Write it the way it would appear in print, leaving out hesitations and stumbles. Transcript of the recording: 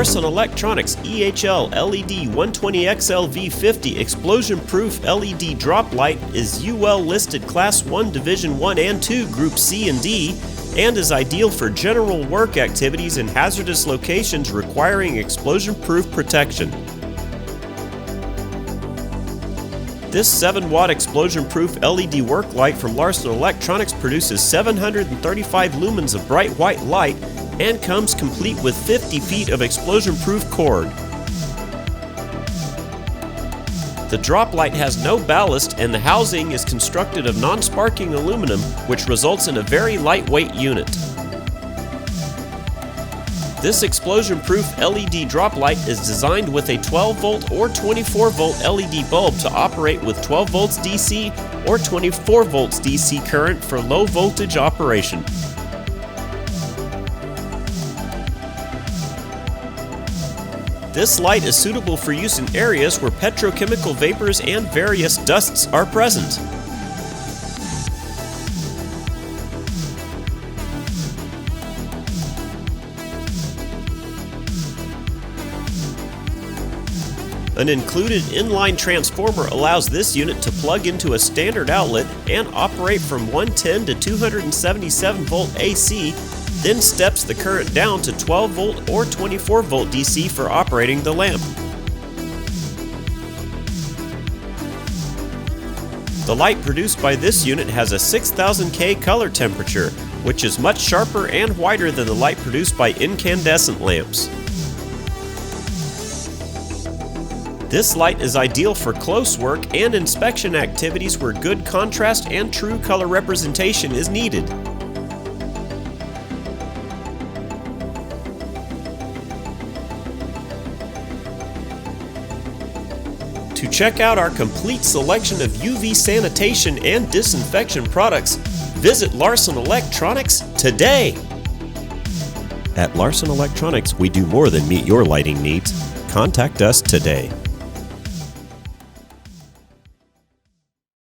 Larson Electronics EHL-LED-120XLV-50 explosion-proof LED drop light is UL listed Class 1 Division 1 and 2 Group C and D and is ideal for general work activities in hazardous locations requiring explosion-proof protection. This 7-watt explosion-proof LED work light from Larson Electronics produces 735 lumens of bright white light and comes complete with 50 feet of explosion-proof cord. The drop light has no ballast and the housing is constructed of non-sparking aluminum, which results in a very lightweight unit. This explosion-proof LED drop light is designed with a 12-volt or 24-volt LED bulb to operate with 12 volts DC or 24 volts DC current for low voltage operation. This light is suitable for use in areas where petrochemical vapors and various dusts are present. An included inline transformer allows this unit to plug into a standard outlet and operate from 110 to 277 volt AC, then steps the current down to 12 volt or 24 volt DC for operating the lamp. The light produced by this unit has a 6000K color temperature, which is much sharper and whiter than the light produced by incandescent lamps. This light is ideal for close work and inspection activities where good contrast and true color representation is needed. To check out our complete selection of UV sanitation and disinfection products, visit Larson Electronics today! At Larson Electronics, we do more than meet your lighting needs. Contact us today.